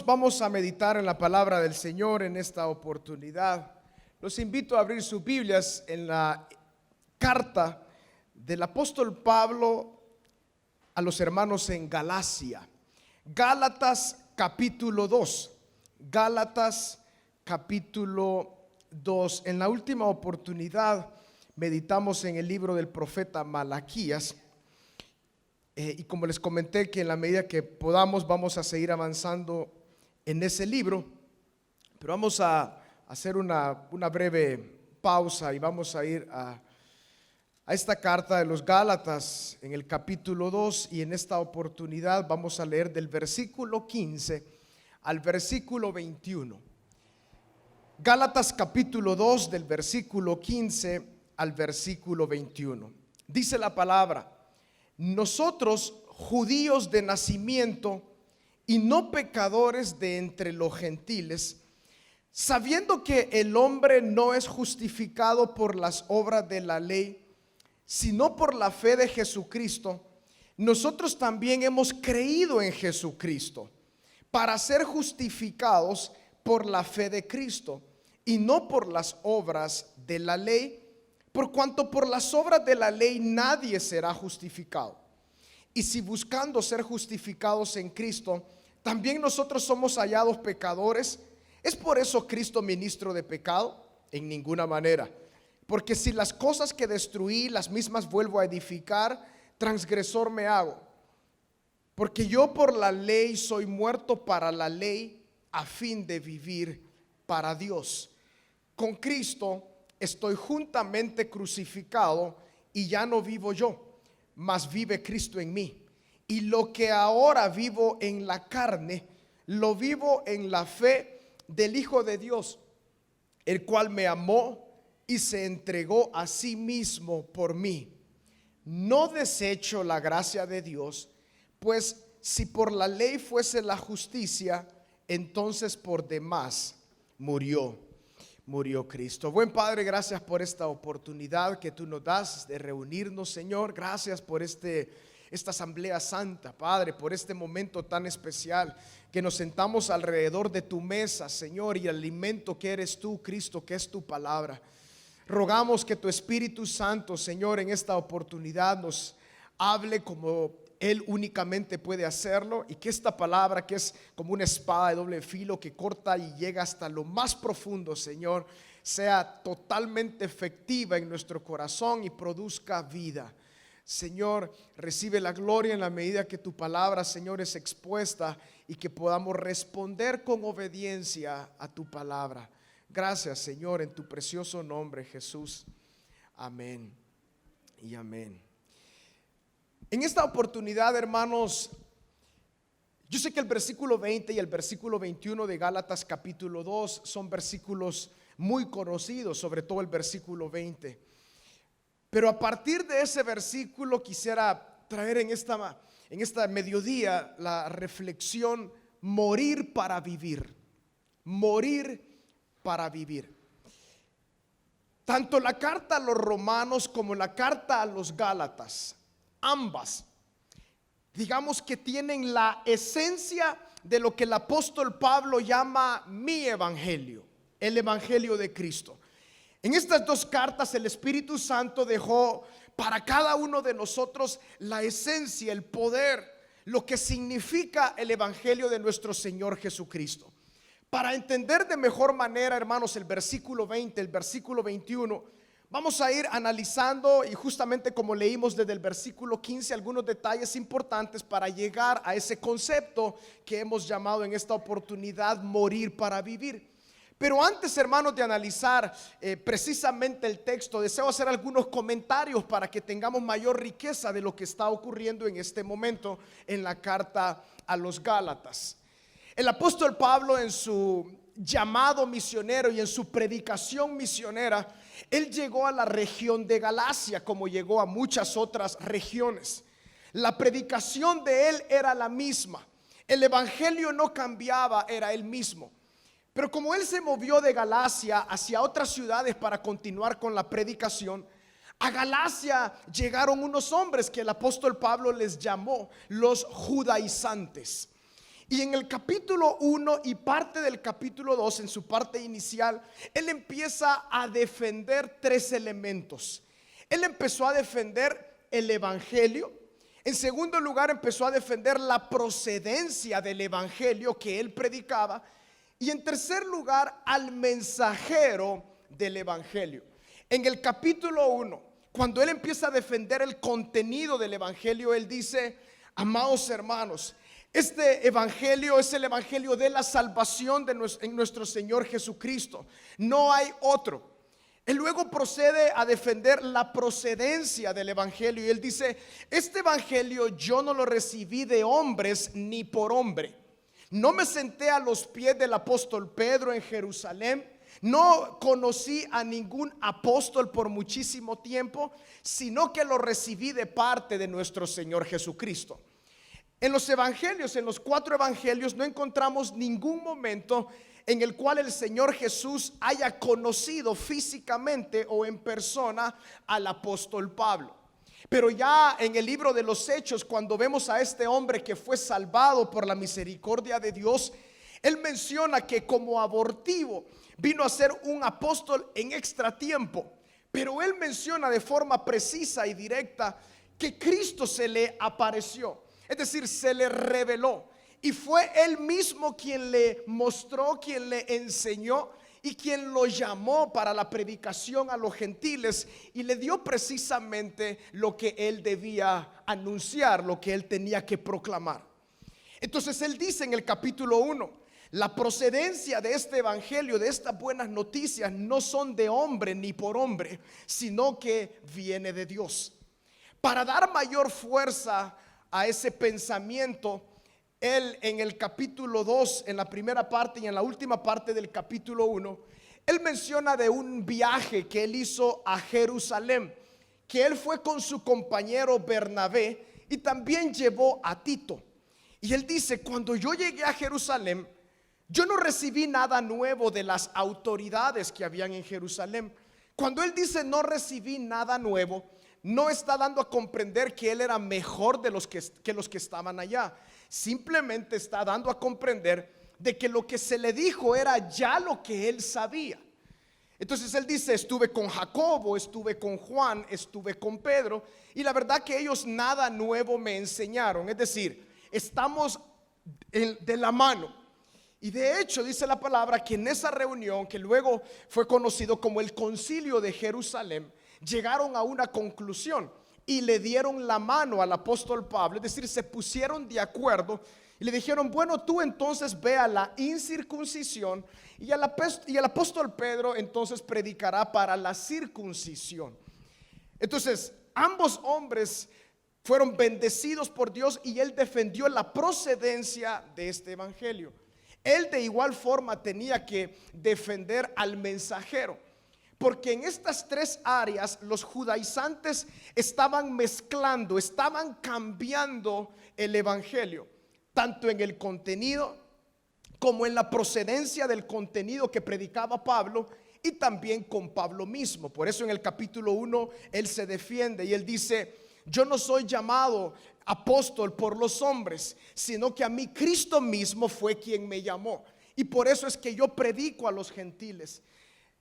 Hermanos, vamos a meditar en la palabra del Señor en esta oportunidad. Los invito a abrir sus Biblias en la carta del apóstol Pablo a los hermanos en Galacia. Gálatas capítulo 2. Gálatas capítulo 2. En la última oportunidad meditamos en el libro del profeta Malaquías. Y como les comenté, que en la medida que podamos vamos a seguir avanzando en ese libro, pero vamos a hacer una breve pausa y vamos a ir a esta carta de los Gálatas en el capítulo 2, y en esta oportunidad vamos a leer del versículo 15 al versículo 21. Gálatas capítulo 2 del versículo 15 al versículo 21. Dice la palabra: nosotros, judíos de nacimiento y no pecadores de entre los gentiles, sabiendo que el hombre no es justificado por las obras de la ley, sino por la fe de Jesucristo, nosotros también hemos creído en Jesucristo para ser justificados por la fe de Cristo y no por las obras de la ley, por cuanto por las obras de la ley nadie será justificado. Y si buscando ser justificados en Cristo, también nosotros somos hallados pecadores, ¿es por eso Cristo ministro de pecado? En ninguna manera. Porque si las cosas que destruí, las mismas vuelvo a edificar, transgresor me hago. Porque yo por la ley soy muerto para la ley, a fin de vivir para Dios. Con Cristo estoy juntamente crucificado, y ya no vivo yo, mas vive Cristo en mí. Y lo que ahora vivo en la carne, lo vivo en la fe del Hijo de Dios, el cual me amó y se entregó a sí mismo por mí. No desecho la gracia de Dios, pues si por la ley fuese la justicia, entonces por demás murió Cristo. Buen Padre, gracias por esta oportunidad que tú nos das de reunirnos, Señor. Gracias por esta asamblea santa, Padre, por este momento tan especial que nos sentamos alrededor de tu mesa, Señor, y el alimento que eres tú, Cristo, que es tu palabra. Rogamos que tu Espíritu Santo, Señor, en esta oportunidad nos hable como Él únicamente puede hacerlo, y que esta palabra, que es como una espada de doble filo que corta y llega hasta lo más profundo, Señor, sea totalmente efectiva en nuestro corazón y produzca vida. Señor, recibe la gloria en la medida que tu palabra, Señor, es expuesta, y que podamos responder con obediencia a tu palabra. Gracias, Señor, en tu precioso nombre, Jesús. Amén y amén. En esta oportunidad, hermanos, yo sé que el versículo 20 y el versículo 21 de Gálatas capítulo 2 son versículos muy conocidos, sobre todo el versículo 20. Pero a partir de ese versículo quisiera traer en esta mediodía la reflexión: morir para vivir. Morir para vivir. Tanto la carta a los romanos como la carta a los Gálatas, ambas, digamos que tienen la esencia de lo que el apóstol Pablo llama mi evangelio, el evangelio de Cristo. En estas dos cartas el Espíritu Santo dejó para cada uno de nosotros la esencia, el poder, lo que significa el evangelio de nuestro Señor Jesucristo. Para entender de mejor manera, hermanos, el versículo 20, el versículo 21, vamos a ir analizando, y justamente como leímos desde el versículo 15, algunos detalles importantes para llegar a ese concepto que hemos llamado en esta oportunidad morir para vivir. Pero antes, hermanos, de analizar precisamente el texto, deseo hacer algunos comentarios para que tengamos mayor riqueza de lo que está ocurriendo en este momento en la carta a los Gálatas. El apóstol Pablo, en su llamado misionero y en su predicación misionera, él llegó a la región de Galacia, como llegó a muchas otras regiones. La predicación de él era la misma, el evangelio no cambiaba, era el mismo. Pero como él se movió de Galacia hacia otras ciudades para continuar con la predicación, a Galacia llegaron unos hombres que el apóstol Pablo les llamó los judaizantes. Y en el capítulo 1 y parte del capítulo 2, en su parte inicial, él empieza a defender tres elementos. Él empezó a defender el evangelio. En segundo lugar, empezó a defender la procedencia del evangelio que él predicaba. Y en tercer lugar, al mensajero del evangelio. En el capítulo 1, cuando él empieza a defender el contenido del evangelio, él dice: amados hermanos, este evangelio es el evangelio de la salvación en nuestro Señor Jesucristo. No hay otro. Él luego procede a defender la procedencia del evangelio y él dice: este evangelio yo no lo recibí de hombres ni por hombre. No me senté a los pies del apóstol Pedro en Jerusalén. No conocí a ningún apóstol por muchísimo tiempo, sino que lo recibí de parte de nuestro Señor Jesucristo. En los evangelios, en los 4 evangelios, no encontramos ningún momento en el cual el Señor Jesús haya conocido físicamente o en persona al apóstol Pablo. Pero ya en el libro de los Hechos, cuando vemos a este hombre que fue salvado por la misericordia de Dios, él menciona que como abortivo vino a ser un apóstol en extratiempo. Pero él menciona de forma precisa y directa que Cristo se le apareció. Es decir, se le reveló y fue él mismo quien le mostró, quien le enseñó y quien lo llamó para la predicación a los gentiles y le dio precisamente lo que él debía anunciar, lo que él tenía que proclamar. Entonces él dice en el capítulo 1: la procedencia de este evangelio, de estas buenas noticias, no son de hombre ni por hombre, sino que viene de Dios. Para dar mayor fuerza a ese pensamiento, él en el capítulo 2, en la primera parte y en la última parte del capítulo 1, él menciona de un viaje que él hizo a Jerusalén, que él fue con su compañero Bernabé y también llevó a Tito. Y él dice: cuando yo llegué a Jerusalén, yo no recibí nada nuevo de las autoridades que habían en Jerusalén. Cuando él dice no recibí nada nuevo, no está dando a comprender que él era mejor de los que estaban allá. Simplemente está dando a comprender de que lo que se le dijo era ya lo que él sabía. Entonces él dice: estuve con Jacobo, estuve con Juan, estuve con Pedro, y la verdad que ellos nada nuevo me enseñaron. Es decir, estamos de la mano. Y de hecho dice la palabra que en esa reunión, que luego fue conocido como el Concilio de Jerusalén, llegaron a una conclusión y le dieron la mano al apóstol Pablo. Es decir, se pusieron de acuerdo y le dijeron: bueno, tú entonces ve a la incircuncisión y el apóstol Pedro entonces predicará para la circuncisión. Entonces ambos hombres fueron bendecidos por Dios y él defendió la procedencia de este evangelio. Él de igual forma tenía que defender al mensajero, porque en estas tres áreas los judaizantes estaban mezclando, estaban cambiando el evangelio, tanto en el contenido como en la procedencia del contenido que predicaba Pablo y también con Pablo mismo. Por eso en el capítulo 1 él se defiende y él dice: yo no soy llamado apóstol por los hombres, sino que a mí Cristo mismo fue quien me llamó, y por eso es que yo predico a los gentiles.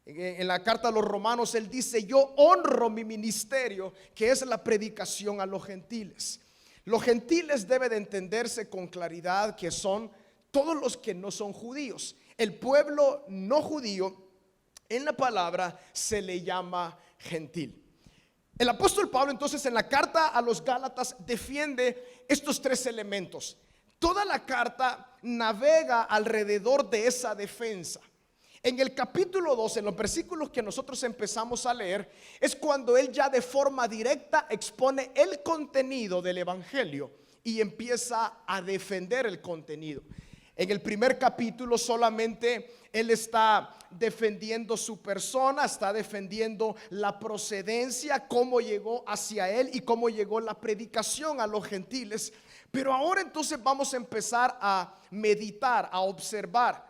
En la carta a los Romanos él dice: yo honro mi ministerio, que es la predicación a los gentiles. Los gentiles debe de entenderse con claridad que son todos los que no son judíos. El pueblo no judío en la palabra se le llama gentil. El apóstol Pablo entonces en la carta a los Gálatas defiende estos tres elementos. Toda la carta navega alrededor de esa defensa. En el capítulo 2, en los versículos que nosotros empezamos a leer, es cuando él ya de forma directa expone el contenido del evangelio y empieza a defender el contenido. En el primer capítulo solamente él está defendiendo su persona, está defendiendo la procedencia, cómo llegó hacia él y cómo llegó la predicación a los gentiles. Pero ahora entonces vamos a empezar a meditar, a observar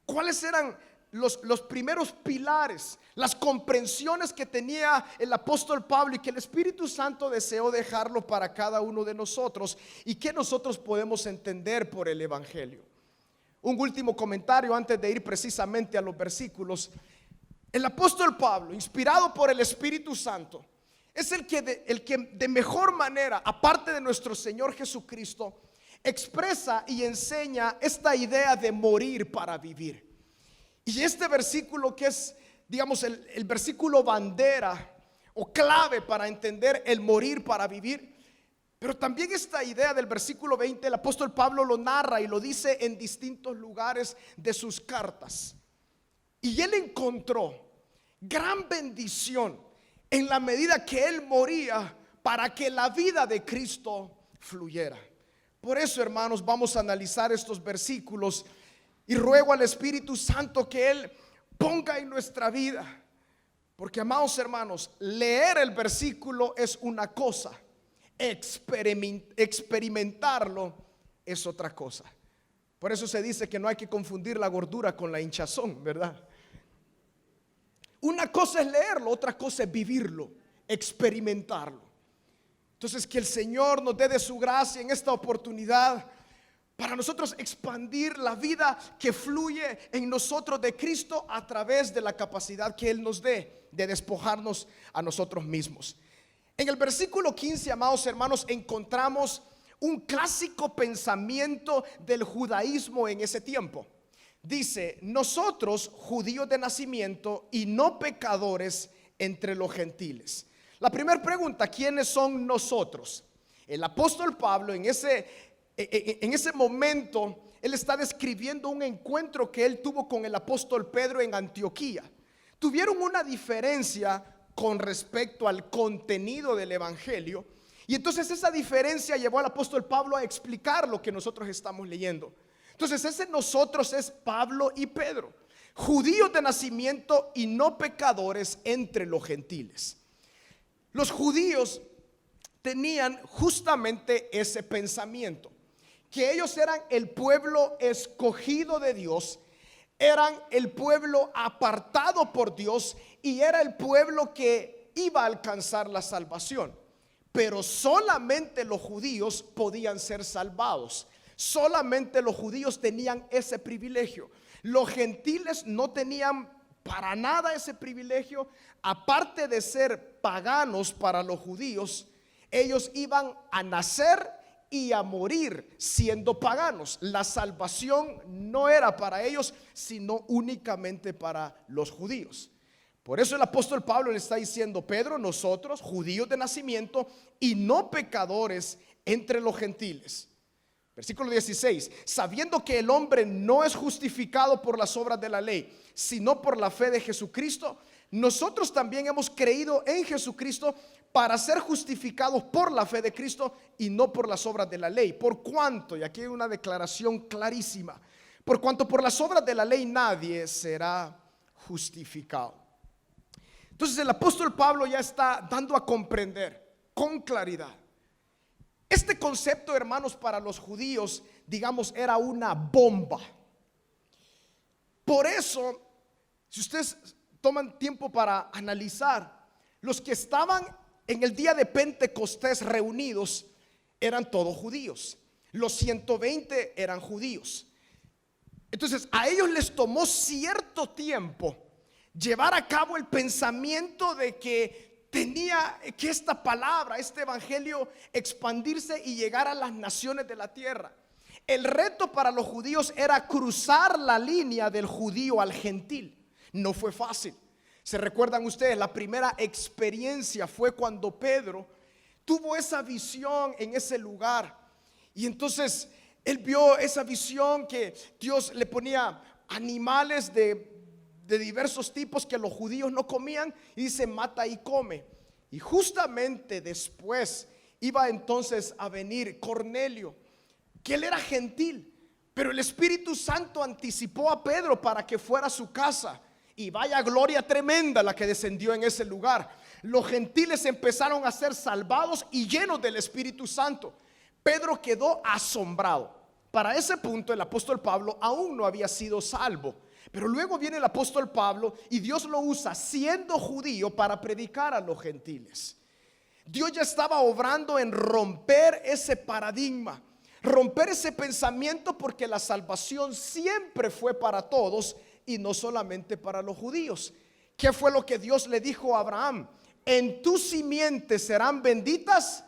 cuáles eran los primeros pilares, las comprensiones que tenía el apóstol Pablo y que el Espíritu Santo deseó dejarlo para cada uno de nosotros y que nosotros podemos entender por el Evangelio. Un último comentario antes de ir precisamente a los versículos. El apóstol Pablo, inspirado por el Espíritu Santo, es el que de mejor manera, aparte de nuestro Señor Jesucristo, expresa y enseña esta idea de morir para vivir. Y este versículo, que es, digamos, el versículo bandera o clave para entender el morir para vivir, pero también esta idea del versículo 20, el apóstol Pablo lo narra y lo dice en distintos lugares de sus cartas. Y él encontró gran bendición en la medida que él moría para que la vida de Cristo fluyera. Por eso, hermanos, vamos a analizar estos versículos y ruego al Espíritu Santo que Él ponga en nuestra vida. Porque, amados hermanos, leer el versículo es una cosa, experimentarlo es otra cosa. Por eso se dice que no hay que confundir la gordura con la hinchazón, ¿verdad? Una cosa es leerlo, otra cosa es vivirlo, experimentarlo. Entonces, que el Señor nos dé de su gracia en esta oportunidad para nosotros expandir la vida que fluye en nosotros de Cristo a través de la capacidad que Él nos dé de despojarnos a nosotros mismos. En el versículo 15, amados hermanos, encontramos un clásico pensamiento del judaísmo en ese tiempo. Dice: nosotros, judíos de nacimiento y no pecadores entre los gentiles. La primera pregunta: ¿quiénes son nosotros? El apóstol Pablo en ese momento, él está describiendo un encuentro que él tuvo con el apóstol Pedro en Antioquía. Tuvieron una diferencia con respecto al contenido del evangelio, y entonces esa diferencia llevó al apóstol Pablo a explicar lo que nosotros estamos leyendo. Entonces ese nosotros es Pablo y Pedro, judíos de nacimiento y no pecadores entre los gentiles. Los judíos tenían justamente ese pensamiento, que ellos eran el pueblo escogido de Dios, eran el pueblo apartado por Dios y era el pueblo que iba a alcanzar la salvación. Pero solamente los judíos podían ser salvados, solamente los judíos tenían ese privilegio. Los gentiles no tenían para nada ese privilegio. Aparte de ser paganos para los judíos, ellos iban a nacer y a morir siendo paganos. La salvación no era para ellos, sino únicamente para los judíos. Por eso el apóstol Pablo le está diciendo: Pedro, nosotros, judíos de nacimiento y no pecadores entre los gentiles. Versículo 16: sabiendo que el hombre no es justificado por las obras de la ley, sino por la fe de Jesucristo, nosotros también hemos creído en Jesucristo para ser justificados por la fe de Cristo y no por las obras de la ley. Por cuanto, y aquí hay una declaración clarísima, por cuanto por las obras de la ley nadie será justificado. Entonces el apóstol Pablo ya está dando a comprender con claridad. Este concepto, hermanos, para los judíos, digamos, era una bomba. Por eso, si ustedes toman tiempo para analizar, los que estaban en el día de Pentecostés reunidos eran todos judíos. Los 120 eran judíos. Entonces a ellos les tomó cierto tiempo llevar a cabo el pensamiento de que tenía que esta palabra, este evangelio, expandirse y llegar a las naciones de la tierra. El reto para los judíos era cruzar la línea del judío al gentil. No fue fácil. ¿Se recuerdan ustedes? La primera experiencia fue cuando Pedro tuvo esa visión en ese lugar. Y entonces él vio esa visión que Dios le ponía animales de diversos tipos que los judíos no comían, y dice: mata y come. Y justamente después iba entonces a venir Cornelio, que él era gentil, pero el Espíritu Santo anticipó a Pedro para que fuera a su casa. Y vaya gloria tremenda la que descendió en ese lugar. Los gentiles empezaron a ser salvados y llenos del Espíritu Santo. Pedro quedó asombrado. para ese punto el apóstol Pablo aún no había sido salvo. Pero luego viene el apóstol Pablo y Dios lo usa siendo judío para predicar a los gentiles. Dios ya estaba obrando en romper ese paradigma, romper ese pensamiento, porque la salvación siempre fue para todos y no solamente para los judíos. ¿Qué fue lo que Dios le dijo a Abraham? En tu simiente serán benditas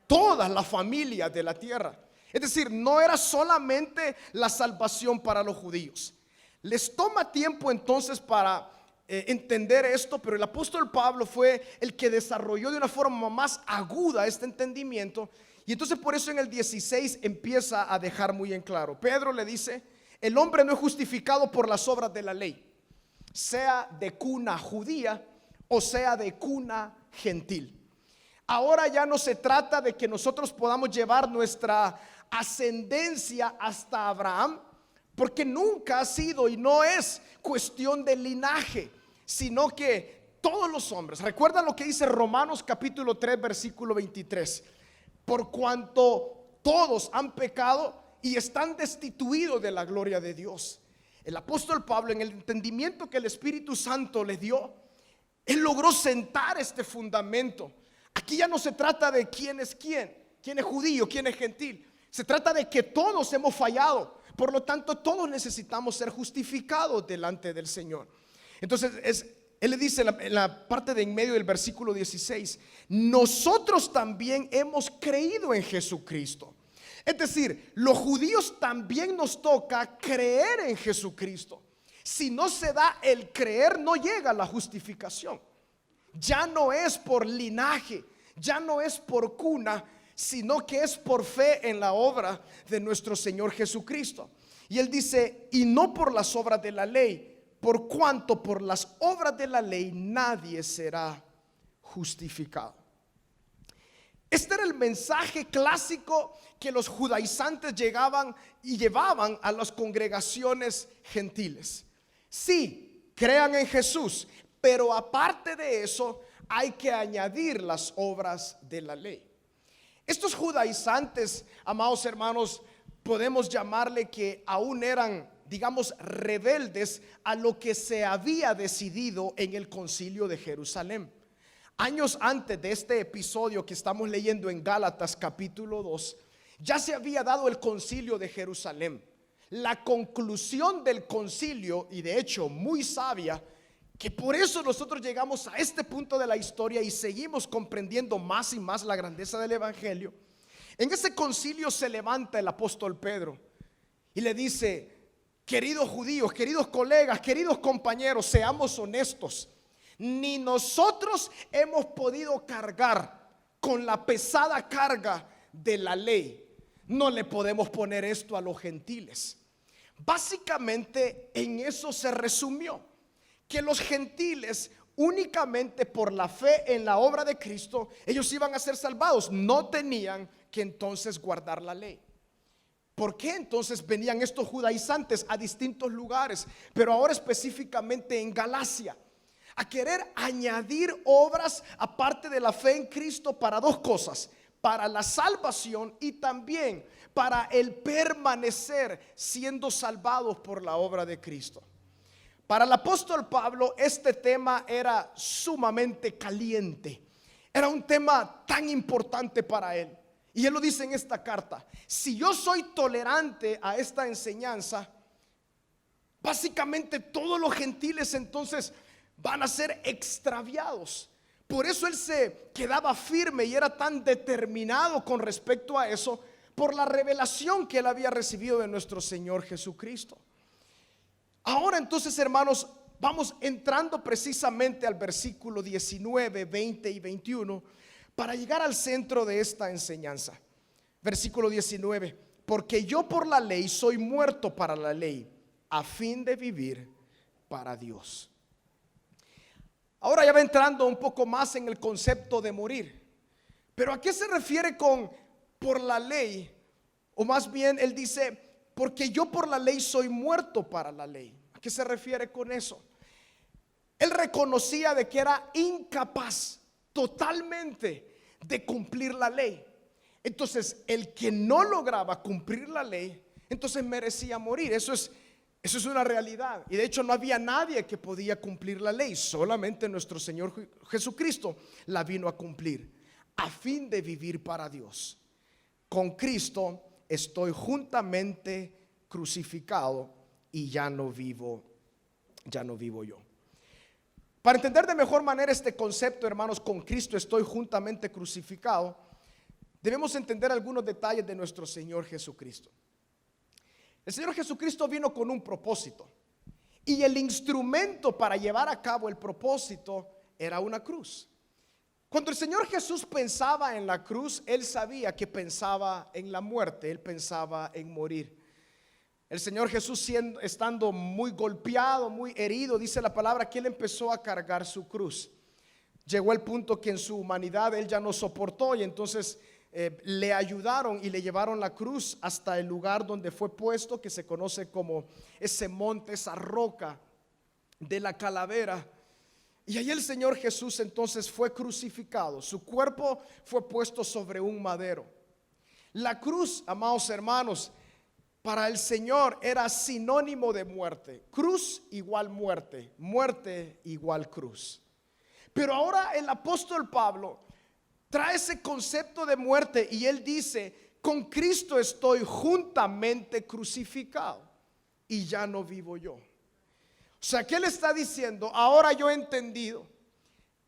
todas las familias de la tierra. Es decir, no era solamente la salvación para los judíos. Les toma tiempo entonces para entender esto, pero el apóstol Pablo fue el que desarrolló de una forma más aguda este entendimiento. Y entonces por eso en el 16 empieza a dejar muy en claro. Pedro le dice: el hombre no es justificado por las obras de la ley, sea de cuna judía o sea de cuna gentil. Ahora ya no se trata de que nosotros podamos llevar nuestra ascendencia hasta Abraham, porque nunca ha sido y no es cuestión de linaje, sino que todos los hombres, recuerda lo que dice Romanos capítulo 3 versículo 23, por cuanto todos han pecado y están destituidos de la gloria de Dios. El apóstol Pablo, en el entendimiento que el Espíritu Santo le dio, él logró sentar este fundamento. Aquí ya no se trata de quién es judío, quién es gentil. Se trata de que todos hemos fallado. Por lo tanto, todos necesitamos ser justificados delante del Señor. Entonces, él le dice en la parte de en medio del versículo 16: nosotros también hemos creído en Jesucristo. Es decir, los judíos también nos toca creer en Jesucristo. Si no se da el creer, no llega la justificación. Ya no es por linaje, ya no es por cuna, sino que es por fe en la obra de nuestro Señor Jesucristo. Y él dice: y no por las obras de la ley, por cuanto por las obras de la ley nadie será justificado. Este era el mensaje clásico que los judaizantes llegaban y llevaban a las congregaciones gentiles. Sí, crean en Jesús, pero aparte de eso hay que añadir las obras de la ley. Estos judaizantes, amados hermanos, podemos llamarle que aún eran, digamos, rebeldes a lo que se había decidido en el concilio de Jerusalén. Años antes de este episodio que estamos leyendo en Gálatas capítulo 2, ya se había dado el concilio de Jerusalén. La conclusión del concilio, y de hecho muy sabia, que por eso nosotros llegamos a este punto de la historia y seguimos comprendiendo más y más la grandeza del evangelio. En ese concilio se levanta el apóstol Pedro y le dice: queridos judíos, queridos colegas, queridos compañeros, seamos honestos. Ni nosotros hemos podido cargar con la pesada carga de la ley. No le podemos poner esto a los gentiles. Básicamente en eso se resumió, que los gentiles únicamente por la fe en la obra de Cristo ellos iban a ser salvados, no tenían que entonces guardar la ley. ¿Por qué entonces venían estos judaizantes a distintos lugares, pero ahora específicamente en Galacia, a querer añadir obras aparte de la fe en Cristo para dos cosas: para la salvación y también para el permanecer siendo salvados por la obra de Cristo? Para el apóstol Pablo este tema era sumamente caliente, era un tema tan importante para él. Y él lo dice en esta carta: si yo soy tolerante a esta enseñanza, básicamente todos los gentiles entonces van a ser extraviados. Por eso él se quedaba firme y era tan determinado con respecto a eso, por la revelación que él había recibido de nuestro Señor Jesucristo. Ahora entonces, hermanos, vamos entrando precisamente al versículo 19, 20 y 21 para llegar al centro de esta enseñanza. Versículo 19: porque yo por la ley soy muerto para la ley, a fin de vivir para Dios. Ahora ya va entrando un poco más en el concepto de morir. Pero ¿a qué se refiere con por la ley? O más bien él dice: porque yo por la ley soy muerto para la ley. ¿A qué se refiere con eso? Él reconocía de que era incapaz totalmente de cumplir la ley. Entonces el que no lograba cumplir la ley entonces merecía morir. Eso es una realidad. Y de hecho no había nadie que podía cumplir la ley. Solamente nuestro Señor Jesucristo la vino a cumplir a fin de vivir para Dios. Con Cristo estoy juntamente crucificado y ya no vivo yo. Para entender de mejor manera este concepto, hermanos, con Cristo estoy juntamente crucificado, debemos entender algunos detalles de nuestro Señor Jesucristo. El Señor Jesucristo vino con un propósito, y el instrumento para llevar a cabo el propósito era una cruz. Cuando el Señor Jesús pensaba en la cruz, Él sabía que pensaba en la muerte, Él pensaba en morir. El Señor Jesús, estando muy golpeado, muy herido, dice la palabra que Él empezó a cargar su cruz. Llegó el punto que en su humanidad Él ya no soportó, y entonces le ayudaron y le llevaron la cruz hasta el lugar donde fue puesto, que se conoce como ese monte, esa roca de la calavera. Y ahí el Señor Jesús entonces fue crucificado. Su cuerpo fue puesto sobre un madero. La cruz, amados hermanos, para el Señor era sinónimo de muerte. Cruz igual muerte, muerte igual cruz. Pero ahora el apóstol Pablo trae ese concepto de muerte y él dice: con Cristo estoy juntamente crucificado y ya no vivo yo. O sea, que él está diciendo: ahora yo he entendido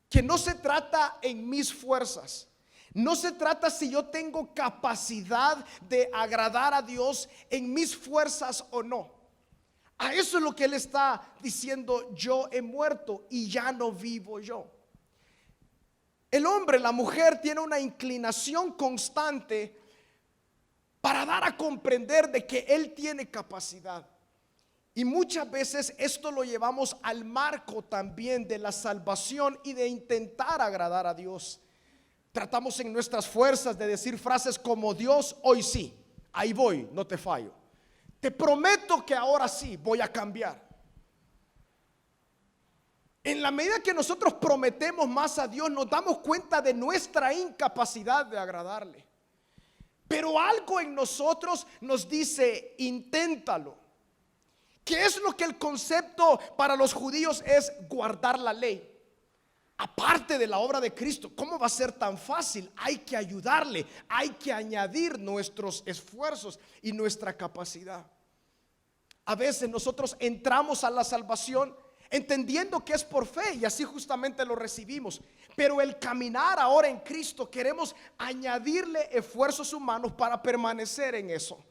que no se trata en mis fuerzas, no se trata si yo tengo capacidad de agradar a Dios en mis fuerzas o no. A eso es lo que él está diciendo: yo he muerto y ya no vivo yo. El hombre, la mujer, tiene una inclinación constante para dar a comprender de que él tiene capacidad. Y muchas veces esto lo llevamos al marco también de la salvación y de intentar agradar a Dios. Tratamos en nuestras fuerzas de decir frases como: Dios, hoy sí, ahí voy, no te fallo. Te prometo que ahora sí voy a cambiar. En la medida que nosotros prometemos más a Dios, nos damos cuenta de nuestra incapacidad de agradarle. Pero algo en nosotros nos dice: inténtalo. ¿Qué es lo que el concepto para los judíos es? Guardar la ley. Aparte de la obra de Cristo, ¿cómo va a ser tan fácil? Hay que ayudarle, hay que añadir nuestros esfuerzos y nuestra capacidad. A veces nosotros entramos a la salvación entendiendo que es por fe, y así justamente lo recibimos. Pero el caminar ahora en Cristo, queremos añadirle esfuerzos humanos para permanecer en eso.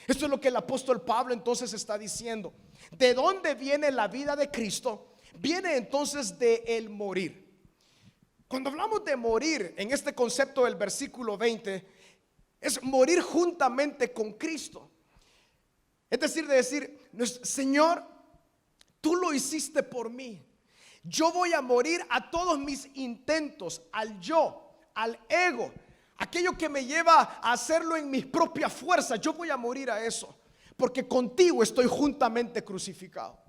Esto es lo que el apóstol Pablo entonces está diciendo. ¿De dónde viene la vida de Cristo? Viene entonces de el morir. Cuando hablamos de morir en este concepto del versículo 20, es morir juntamente con Cristo. Es decir, Señor, tú lo hiciste por mí. Yo voy a morir a todos mis intentos, al yo, al ego, aquello que me lleva a hacerlo en mis propias fuerzas. Yo voy a morir a eso, porque contigo estoy juntamente crucificado.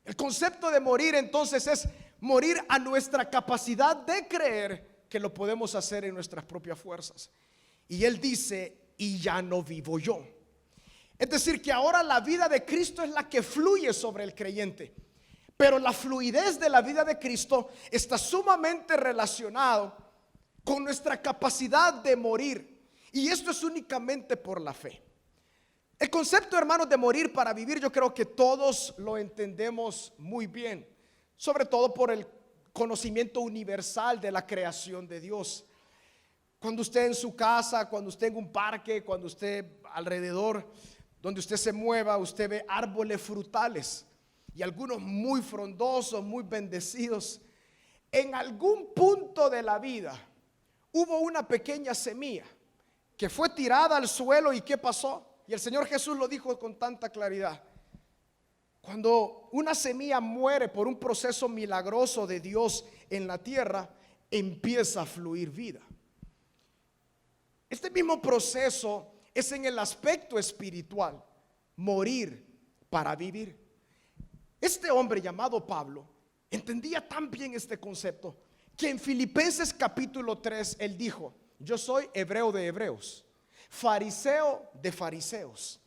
El concepto de morir entonces es morir a nuestra capacidad de creer que lo podemos hacer en nuestras propias fuerzas. Y él dice: y ya no vivo yo. Es decir, que ahora la vida de Cristo es la que fluye sobre el creyente. Pero la fluidez de la vida de Cristo está sumamente relacionado con nuestra capacidad de morir. Y esto es únicamente por la fe. El concepto, hermanos, de morir para vivir, yo creo que todos lo entendemos muy bien, sobre todo por el conocimiento universal de la creación de Dios. Cuando usted en su casa, cuando usted en un parque, cuando usted alrededor, donde usted se mueva, usted ve árboles frutales, y algunos muy frondosos, muy bendecidos. En algún punto de la vida hubo una pequeña semilla que fue tirada al suelo. ¿Y qué pasó? Y el Señor Jesús lo dijo con tanta claridad: cuando una semilla muere por un proceso milagroso de Dios en la tierra, empieza a fluir vida. Este mismo proceso es en el aspecto espiritual, morir para vivir. Este hombre llamado Pablo entendía tan bien este concepto que en Filipenses capítulo 3 él dijo: yo soy hebreo de hebreos, fariseo de fariseos.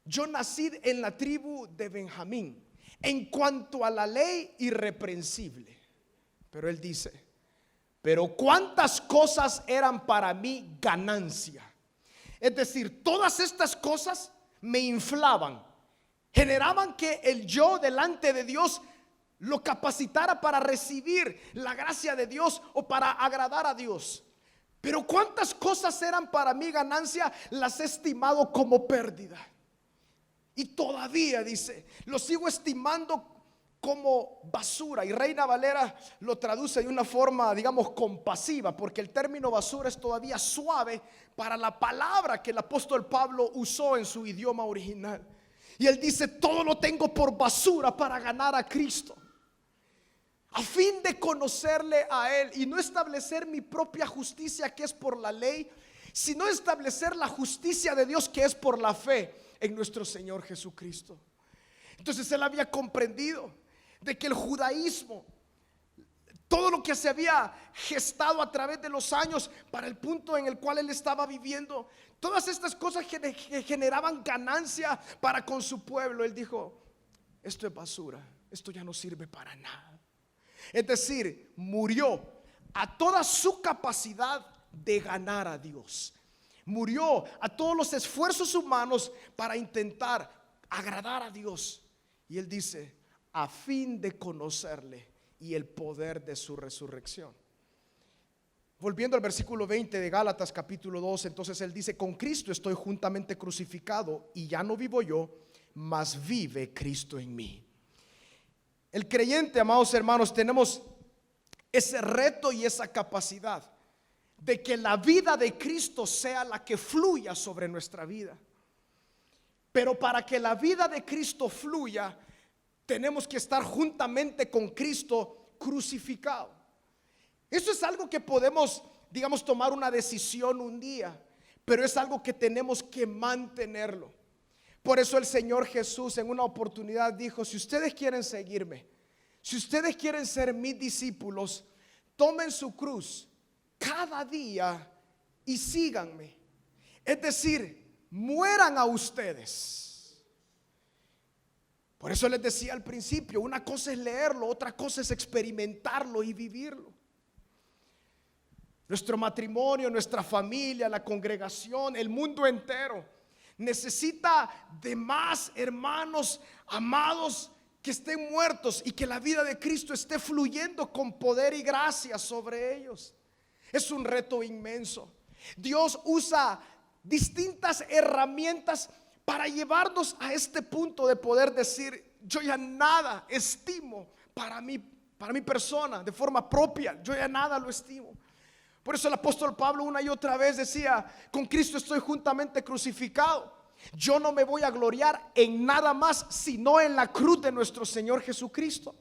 yo nací en la tribu de Benjamín, en cuanto a la ley, irreprensible. Pero él dice, pero cuántas cosas eran para mí ganancia. Es decir, todas estas cosas me inflaban, generaban que el yo delante de Dios lo capacitara para recibir la gracia de Dios o para agradar a Dios. Pero cuántas cosas eran para mí ganancia, las he estimado como pérdida. Y todavía dice, lo sigo estimando como basura. Y Reina Valera lo traduce de una forma, digamos, compasiva, porque el término basura es todavía suave para la palabra que el apóstol Pablo usó en su idioma original. Y él dice, todo lo tengo por basura para ganar a Cristo, a fin de conocerle a Él y no establecer mi propia justicia, que es por la ley, sino establecer la justicia de Dios, que es por la fe en nuestro Señor Jesucristo. Entonces él había comprendido de que el judaísmo, todo lo que se había gestado a través de los años para el punto en el cual él estaba viviendo, todas estas cosas que generaban ganancia para con su pueblo, él dijo, esto es basura, esto ya no sirve para nada. Es decir, murió a toda su capacidad de ganar a Dios. Murió a todos los esfuerzos humanos para intentar agradar a Dios. Y él dice, a fin de conocerle y el poder de su resurrección. Volviendo al versículo 20 de Gálatas capítulo 2, entonces él dice, con Cristo estoy juntamente crucificado y ya no vivo yo, mas vive Cristo en mí. El creyente, amados hermanos, tenemos ese reto y esa capacidad de que la vida de Cristo sea la que fluya sobre nuestra vida. Pero para que la vida de Cristo fluya, tenemos que estar juntamente con Cristo crucificado. Eso es algo que podemos, digamos, tomar una decisión un día, pero es algo que tenemos que mantenerlo. Por eso el Señor Jesús en una oportunidad dijo, si ustedes quieren seguirme, si ustedes quieren ser mis discípulos, tomen su cruz cada día y síganme. Es decir, mueran a ustedes. Por eso les decía al principio, una cosa es leerlo, otra cosa es experimentarlo y vivirlo. Nuestro matrimonio, nuestra familia, la congregación, el mundo entero necesita de más hermanos amados que estén muertos y que la vida de Cristo esté fluyendo con poder y gracia sobre ellos. Es un reto inmenso. Dios usa distintas herramientas para llevarnos a este punto de poder decir, yo ya nada estimo para mi persona de forma propia, yo ya nada lo estimo. Por eso el apóstol Pablo una y otra vez decía, con Cristo estoy juntamente crucificado. Yo no me voy a gloriar en nada más sino en la cruz de nuestro Señor Jesucristo.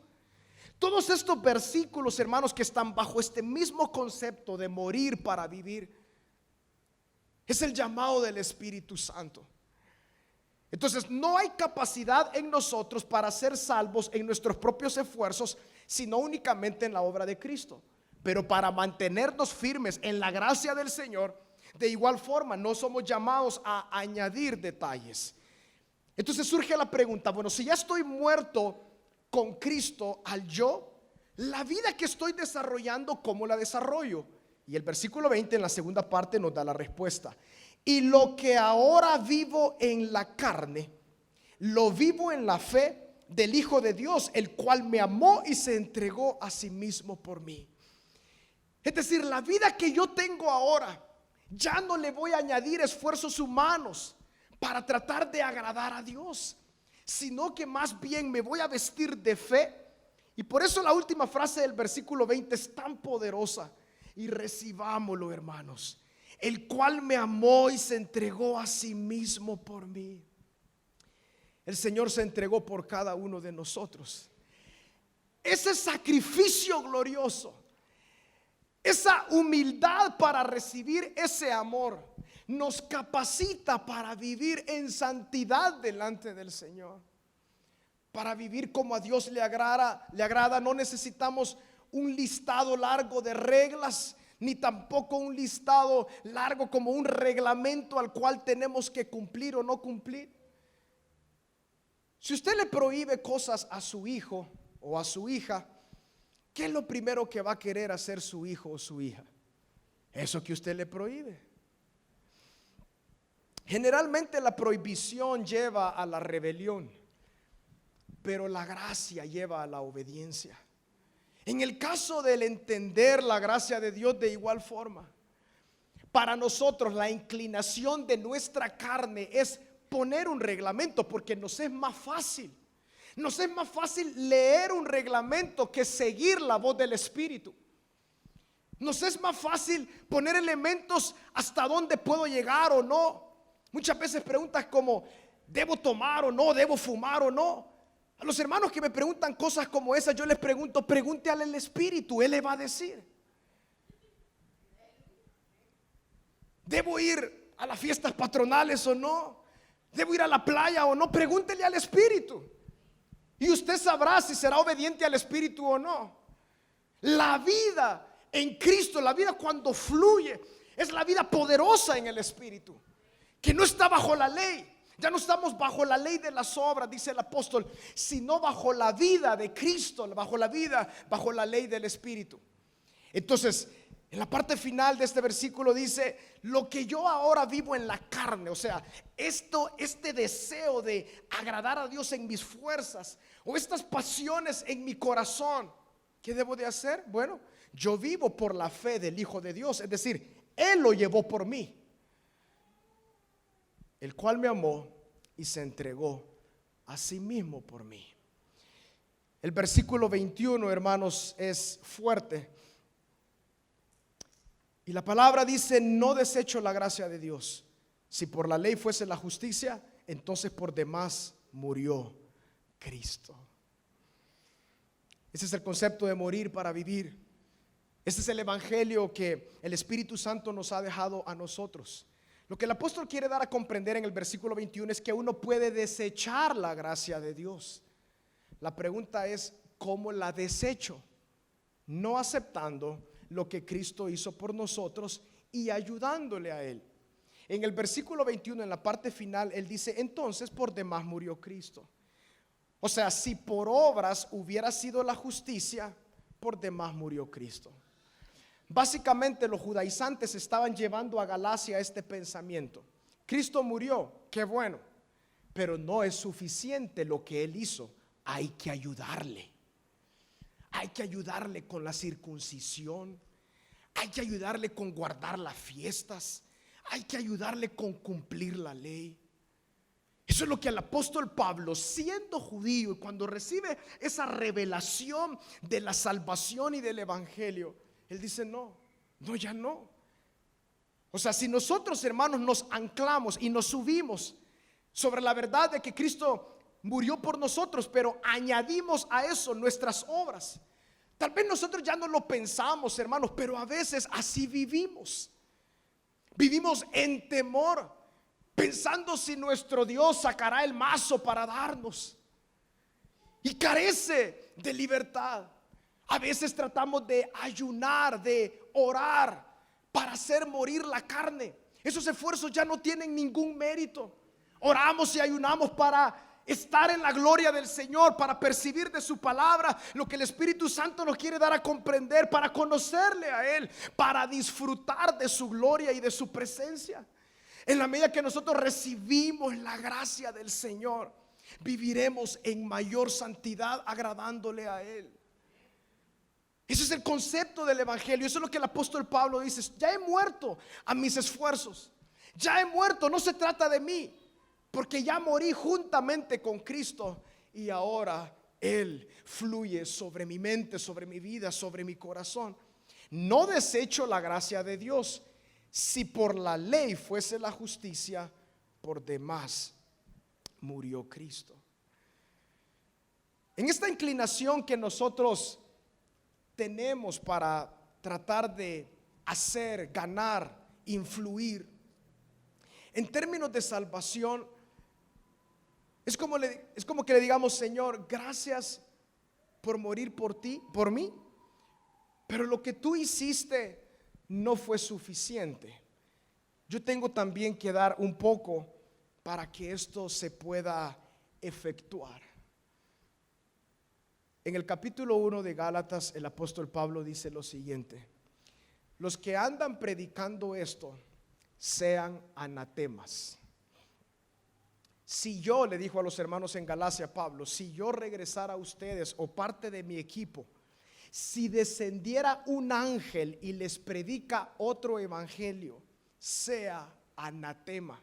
Todos estos versículos, hermanos, que están bajo este mismo concepto de morir para vivir, es el llamado del Espíritu Santo. Entonces no hay capacidad en nosotros para ser salvos en nuestros propios esfuerzos, sino únicamente en la obra de Cristo. Pero para mantenernos firmes en la gracia del Señor, de igual forma no somos llamados a añadir detalles. Entonces surge la pregunta, bueno, si ya estoy muerto con Cristo al yo, la vida que estoy desarrollando, ¿cómo la desarrollo? Y el versículo 20 en la segunda parte nos da la respuesta. Y lo que ahora vivo en la carne, lo vivo en la fe del Hijo de Dios, el cual me amó y se entregó a sí mismo por mí. Es decir, la vida que yo tengo ahora, ya no le voy a añadir esfuerzos humanos para tratar de agradar a Dios, sino que más bien me voy a vestir de fe. Y por eso la última frase del versículo 20 es tan poderosa. Y recibámoslo, hermanos, el cual me amó y se entregó a sí mismo por mí. El Señor se entregó por cada uno de nosotros. Ese sacrificio glorioso, esa humildad para recibir ese amor, nos capacita para vivir en santidad delante del Señor. Para vivir como a Dios le agrada, no necesitamos un listado largo de reglas, ni tampoco un listado largo como un reglamento al cual tenemos que cumplir o no cumplir. Si usted le prohíbe cosas a su hijo o a su hija, ¿qué es lo primero que va a querer hacer su hijo o su hija? Eso que usted le prohíbe. Generalmente la prohibición lleva a la rebelión, pero la gracia lleva a la obediencia. En el caso del entender la gracia de Dios, de igual forma, para nosotros la inclinación de nuestra carne es poner un reglamento, porque nos es más fácil. Nos es más fácil leer un reglamento que seguir la voz del Espíritu. Nos es más fácil poner elementos hasta dónde puedo llegar o no. Muchas veces preguntas como, ¿debo tomar o no? ¿Debo fumar o no? A los hermanos que me preguntan cosas como esas, yo les pregunto, pregúntale al Espíritu, Él le va a decir. ¿Debo ir a las fiestas patronales o no? ¿Debo ir a la playa o no? Pregúntele al Espíritu y usted sabrá si será obediente al Espíritu o no. La vida en Cristo, la vida cuando fluye, es la vida poderosa en el Espíritu, que no está bajo la ley. Ya no estamos bajo la ley de las obras, dice el apóstol, sino bajo la vida de Cristo, bajo la vida, bajo la ley del Espíritu. Entonces, en la parte final de este versículo dice, lo que yo ahora vivo en la carne, o sea, este deseo de agradar a Dios en mis fuerzas, o estas pasiones en mi corazón, ¿qué debo de hacer? Bueno, yo vivo por la fe del Hijo de Dios, es decir, Él lo llevó por mí, el cual me amó y se entregó a sí mismo por mí. El versículo 21, hermanos, es fuerte. Y la palabra dice, no desecho la gracia de Dios. Si por la ley fuese la justicia, entonces por demás murió Cristo. Ese es el concepto de morir para vivir. Este es el evangelio que el Espíritu Santo nos ha dejado a nosotros. Lo que el apóstol quiere dar a comprender en el versículo 21 es que uno puede desechar la gracia de Dios. La pregunta es, ¿cómo la desecho? No aceptando lo que Cristo hizo por nosotros y ayudándole a Él. En el versículo 21, en la parte final, Él dice, entonces por demás murió Cristo. O sea, si por obras hubiera sido la justicia, por demás murió Cristo. Básicamente los judaizantes estaban llevando a Galacia este pensamiento. Cristo murió, qué bueno, pero no es suficiente lo que Él hizo. Hay que ayudarle. Hay que ayudarle con la circuncisión. Hay que ayudarle con guardar las fiestas. Hay que ayudarle con cumplir la ley. Eso es lo que el apóstol Pablo, siendo judío, y cuando recibe esa revelación de la salvación y del evangelio, él dice, no, ya no. O sea, si nosotros, hermanos, nos anclamos y nos subimos sobre la verdad de que Cristo murió por nosotros, pero añadimos a eso nuestras obras, tal vez nosotros ya no lo pensamos, hermanos, pero a veces así vivimos. Vivimos en temor, pensando si nuestro Dios sacará el mazo para darnos, y carece de libertad. A veces tratamos de ayunar, de orar para hacer morir la carne. Esos esfuerzos ya no tienen ningún mérito. Oramos y ayunamos para estar en la gloria del Señor, para percibir de su palabra lo que el Espíritu Santo nos quiere dar a comprender, para conocerle a Él, para disfrutar de su gloria y de su presencia. En la medida que nosotros recibimos la gracia del Señor, viviremos en mayor santidad agradándole a Él. Ese es el concepto del evangelio. Eso es lo que el apóstol Pablo dice. Ya he muerto a mis esfuerzos. Ya he muerto, no se trata de mí, porque ya morí juntamente con Cristo y ahora Él fluye sobre mi mente, sobre mi vida, sobre mi corazón. No desecho la gracia de Dios. Si por la ley fuese la justicia, por demás murió Cristo. En esta inclinación que nosotros tenemos para tratar de hacer, ganar, influir, en términos de salvación, es como que le digamos, Señor, gracias por morir por ti, por mí, pero lo que tú hiciste no fue suficiente. Yo tengo también que dar un poco para que esto se pueda efectuar. En el capítulo 1 de Gálatas, el apóstol Pablo dice lo siguiente: los que andan predicando esto sean anatemas. Si yo, le dijo a los hermanos en Galacia Pablo, si yo regresara a ustedes o parte de mi equipo, si descendiera un ángel y les predica otro evangelio, sea anatema.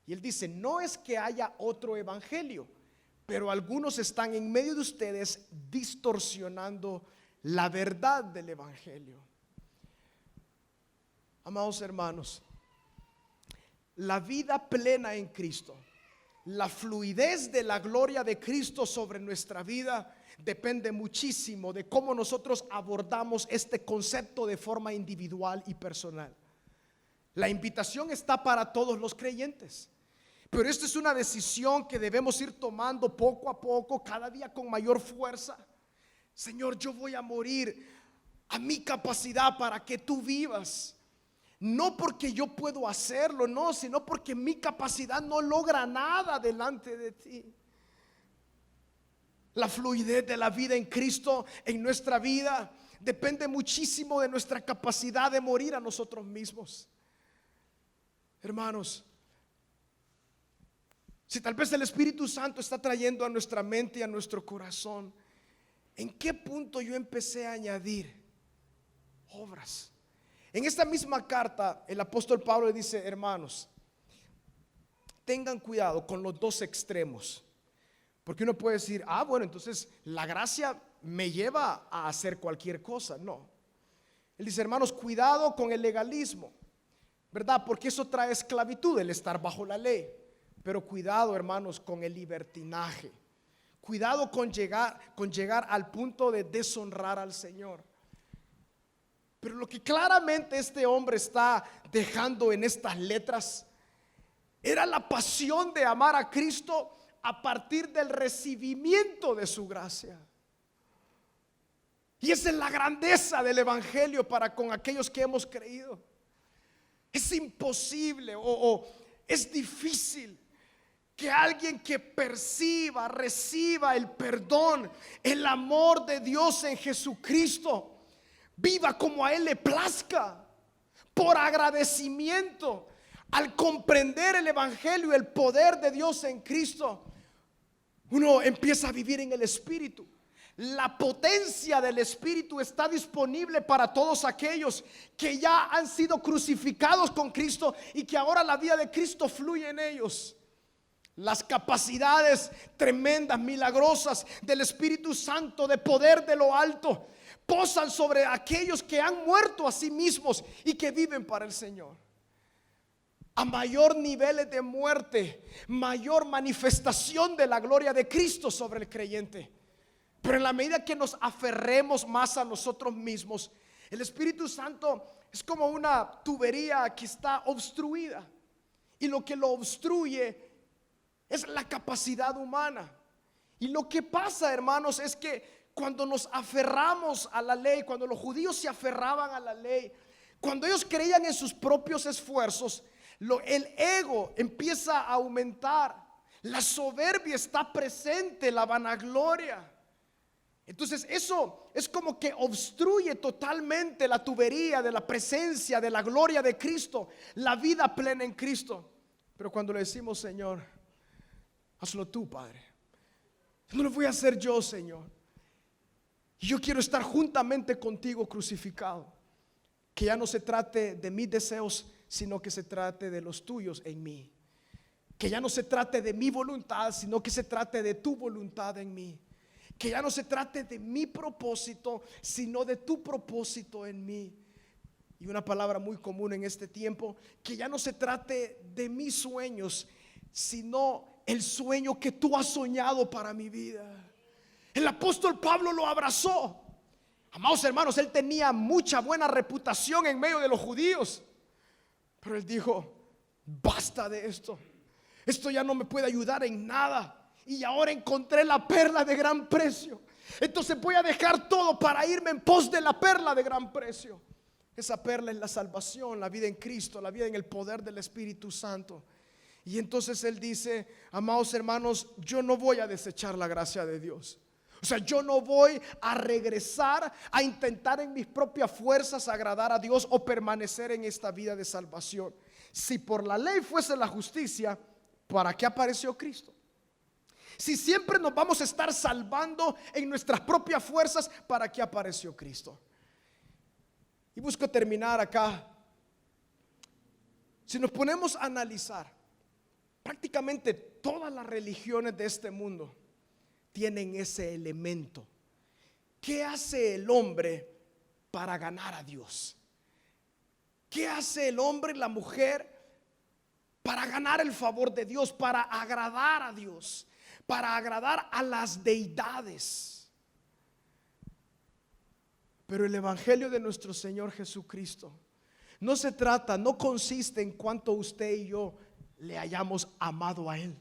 Y él dice, no es que haya otro evangelio, pero algunos están en medio de ustedes distorsionando la verdad del evangelio. Amados hermanos, la vida plena en Cristo, la fluidez de la gloria de Cristo sobre nuestra vida depende muchísimo de cómo nosotros abordamos este concepto de forma individual y personal. La invitación está para todos los creyentes, pero esta es una decisión que debemos ir tomando poco a poco, cada día con mayor fuerza. Señor, yo voy a morir a mi capacidad para que tú vivas. No porque yo puedo hacerlo, no, sino porque mi capacidad no logra nada delante de ti. La fluidez de la vida en Cristo en nuestra vida depende muchísimo de nuestra capacidad de morir a nosotros mismos. Hermanos, si tal vez el Espíritu Santo está trayendo a nuestra mente y a nuestro corazón, ¿en qué punto yo empecé a añadir obras? En esta misma carta, el apóstol Pablo le dice, hermanos, tengan cuidado con los dos extremos. Porque uno puede decir, bueno, entonces la gracia me lleva a hacer cualquier cosa. No. Él dice, hermanos, cuidado con el legalismo, ¿verdad? Porque eso trae esclavitud, el estar bajo la ley. Pero cuidado, hermanos, con el libertinaje. Cuidado con llegar al punto de deshonrar al Señor. Pero lo que claramente este hombre está dejando en estas letras era la pasión de amar a Cristo a partir del recibimiento de su gracia. Y esa es la grandeza del evangelio para con aquellos que hemos creído. Es imposible o es difícil que alguien que perciba, reciba el perdón, el amor de Dios en Jesucristo, viva como a Él le plazca, por agradecimiento. Al comprender el evangelio, el poder de Dios en Cristo, uno empieza a vivir en el Espíritu. La potencia del Espíritu está disponible para todos aquellos que ya han sido crucificados con Cristo y que ahora la vida de Cristo fluye en ellos. Las capacidades tremendas, milagrosas del Espíritu Santo, de poder de lo alto, posan sobre aquellos que han muerto a sí mismos y que viven para el Señor. A mayor niveles de muerte, mayor manifestación de la gloria de Cristo sobre el creyente. Pero en la medida que nos aferremos más a nosotros mismos, el Espíritu Santo es como una tubería que está obstruida, y lo que lo obstruye es la capacidad humana. Y lo que pasa, hermanos, es que cuando nos aferramos a la ley, cuando los judíos se aferraban a la ley, cuando ellos creían en sus propios esfuerzos, el ego empieza a aumentar, la soberbia está presente, la vanagloria. Entonces eso es como que obstruye totalmente la tubería de la presencia, de la gloria de Cristo, la vida plena en Cristo. Pero cuando le decimos, Señor, hazlo tú, Padre, no lo voy a hacer yo, Señor. Yo quiero estar juntamente contigo crucificado. Que ya no se trate de mis deseos, sino que se trate de los tuyos en mí. Que ya no se trate de mi voluntad, sino que se trate de tu voluntad en mí. Que ya no se trate de mi propósito, sino de tu propósito en mí. Y una palabra muy común en este tiempo, que ya no se trate de mis sueños, sino el sueño que tú has soñado para mi vida. El apóstol Pablo lo abrazó. Amados hermanos, él tenía mucha buena reputación en medio de los judíos, pero él dijo, basta de esto. Esto ya no me puede ayudar en nada. Y ahora encontré la perla de gran precio. Entonces voy a dejar todo para irme en pos de la perla de gran precio. Esa perla es la salvación, la vida en Cristo, la vida en el poder del Espíritu Santo. Y entonces él dice: amados hermanos, yo no voy a desechar la gracia de Dios. O sea, yo no voy a regresar a intentar en mis propias fuerzas agradar a Dios o permanecer en esta vida de salvación. Si por la ley fuese la justicia, ¿para qué apareció Cristo? Si siempre nos vamos a estar salvando en nuestras propias fuerzas, ¿para qué apareció Cristo? Y busco terminar acá. Si nos ponemos a analizar, prácticamente todas las religiones de este mundo tienen ese elemento. ¿Qué hace el hombre para ganar a Dios? ¿Qué hace el hombre y la mujer para ganar el favor de Dios, para agradar a Dios, para agradar a las deidades? Pero el evangelio de nuestro Señor Jesucristo no se trata, no consiste en cuánto usted y yo le hayamos amado a Él.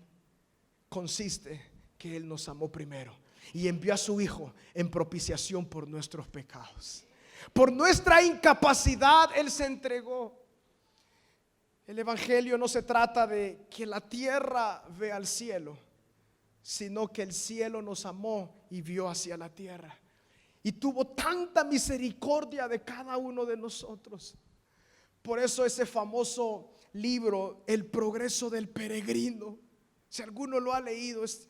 Consiste que Él nos amó primero y envió a su Hijo en propiciación por nuestros pecados. Por nuestra incapacidad Él se entregó. El evangelio no se trata de que la tierra vea al cielo, sino que el cielo nos amó y vio hacia la tierra. Y tuvo tanta misericordia de cada uno de nosotros. Por eso ese famoso libro, El progreso del peregrino, si alguno lo ha leído, es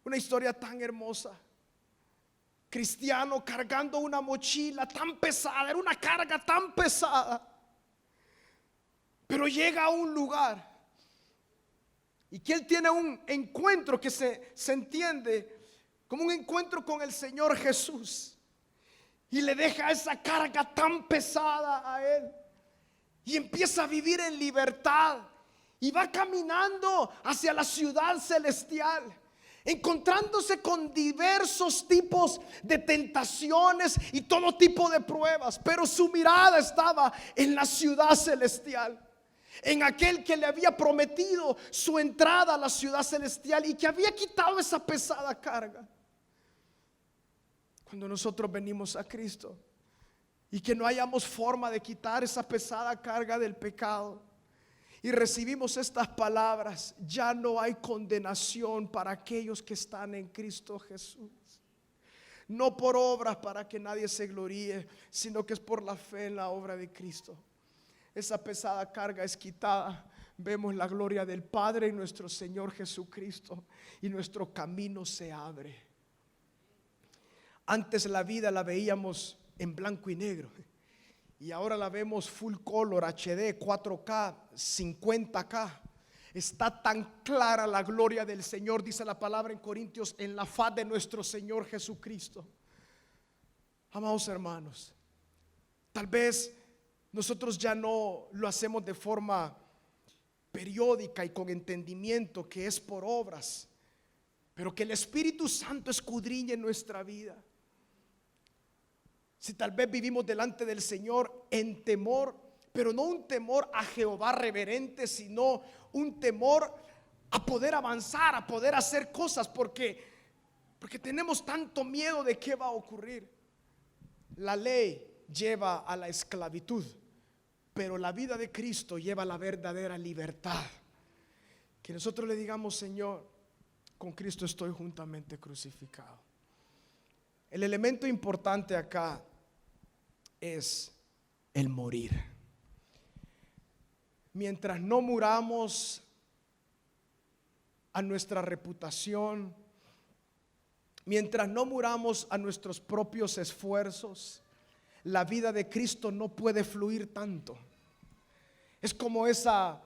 una historia tan hermosa. Cristiano cargando una mochila tan pesada, era una carga tan pesada, pero llega a un lugar y que él tiene un encuentro que se entiende como un encuentro con el Señor Jesús, y le deja esa carga tan pesada a él y empieza a vivir en libertad y va caminando hacia la ciudad celestial, encontrándose con diversos tipos de tentaciones y todo tipo de pruebas, pero su mirada estaba en la ciudad celestial, en aquel que le había prometido su entrada a la ciudad celestial y que había quitado esa pesada carga. Cuando nosotros venimos a Cristo y que no hayamos forma de quitar esa pesada carga del pecado y recibimos estas palabras: ya no hay condenación para aquellos que están en Cristo Jesús. No por obras para que nadie se gloríe, sino que es por la fe en la obra de Cristo. Esa pesada carga es quitada. Vemos la gloria del Padre en nuestro Señor Jesucristo y nuestro camino se abre. Antes la vida la veíamos en blanco y negro y ahora la vemos full color, HD, 4K, 50K. Está tan clara la gloria del Señor, dice la palabra en Corintios, en la faz de nuestro Señor Jesucristo. Amados hermanos, tal vez nosotros ya no lo hacemos de forma periódica y con entendimiento que es por obras, pero que el Espíritu Santo escudriñe nuestra vida. Si tal vez vivimos delante del Señor en temor, pero no un temor a Jehová reverente, sino un temor a poder avanzar, a poder hacer cosas, porque tenemos tanto miedo de qué va a ocurrir. La ley lleva a la esclavitud, pero la vida de Cristo lleva a la verdadera libertad. Que nosotros le digamos: Señor, con Cristo estoy juntamente crucificado. El elemento importante acá es el morir. Mientras no muramos a nuestra reputación, mientras no muramos a nuestros propios esfuerzos, la vida de Cristo no puede fluir tanto. Es como esa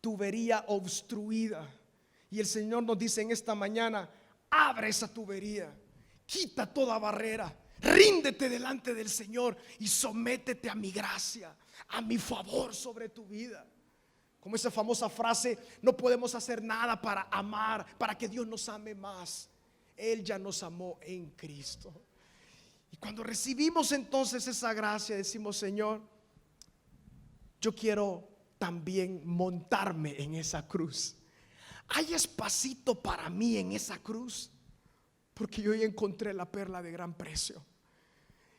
tubería obstruida, y el Señor nos dice en esta mañana: abre esa tubería, quita toda barrera, ríndete delante del Señor y sométete a mi gracia, a mi favor sobre tu vida. Como esa famosa frase: no podemos hacer nada para amar, para que Dios nos ame más. Él ya nos amó en Cristo. Y cuando recibimos entonces esa gracia, decimos: Señor, yo quiero también montarme en esa cruz. ¿Hay espacito para mí en esa cruz? Porque yo ya encontré la perla de gran precio.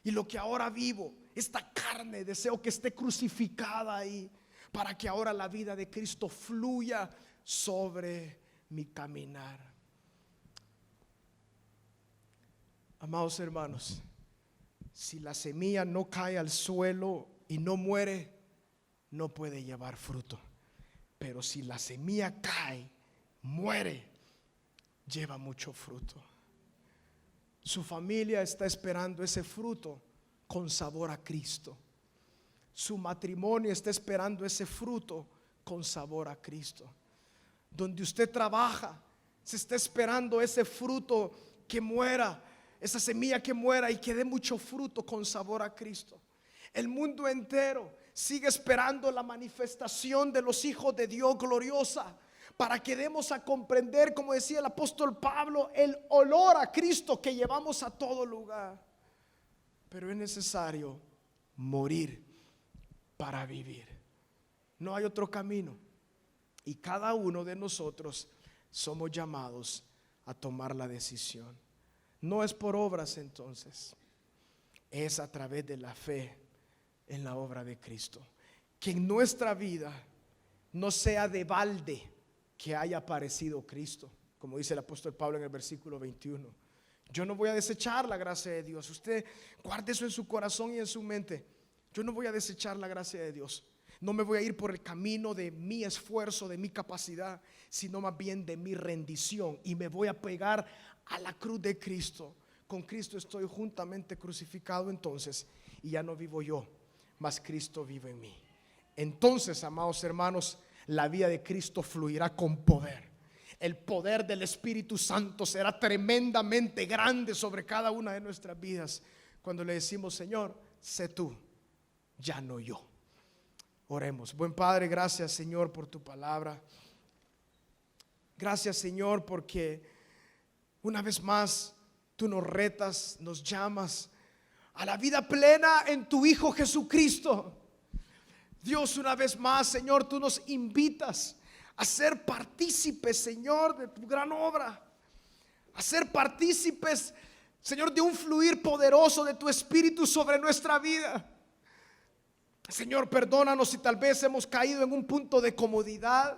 Y lo que ahora vivo, esta carne, deseo que esté crucificada ahí, para que ahora la vida de Cristo fluya sobre mi caminar. Amados hermanos, si la semilla no cae al suelo y no muere, no puede llevar fruto. Pero si la semilla cae, muere, lleva mucho fruto. Su familia está esperando ese fruto con sabor a Cristo. Su matrimonio está esperando ese fruto con sabor a Cristo. Donde usted trabaja, se está esperando ese fruto que muera, esa semilla que muera y que dé mucho fruto con sabor a Cristo. El mundo entero sigue esperando la manifestación de los hijos de Dios gloriosa, para que demos a comprender, como decía el apóstol Pablo, el olor a Cristo que llevamos a todo lugar. Pero es necesario morir para vivir. No hay otro camino. Y cada uno de nosotros somos llamados a tomar la decisión. No es por obras entonces, es a través de la fe en la obra de Cristo. Que en nuestra vida no sea de balde que haya aparecido Cristo, como dice el apóstol Pablo en el versículo 21. Yo no voy a desechar la gracia de Dios. Usted guarde eso en su corazón y en su mente. Yo no voy a desechar la gracia de Dios. No me voy a ir por el camino de mi esfuerzo, de mi capacidad, sino más bien de mi rendición, y me voy a pegar a la cruz de Cristo. Con Cristo estoy juntamente crucificado entonces, y ya no vivo yo, mas Cristo vive en mí. Entonces, amados hermanos, la vida de Cristo fluirá con poder. El poder del Espíritu Santo será tremendamente grande sobre cada una de nuestras vidas cuando le decimos: Señor, sé tú, ya no yo. Oremos. Buen Padre, gracias, Señor, por tu palabra. Gracias, Señor, porque una vez más tú nos retas, nos llamas a la vida plena en tu Hijo Jesucristo. Dios, una vez más, Señor, tú nos invitas a ser partícipes, Señor, de tu gran obra, a ser partícipes, Señor, de un fluir poderoso de tu Espíritu sobre nuestra vida. Señor, perdónanos si tal vez hemos caído en un punto de comodidad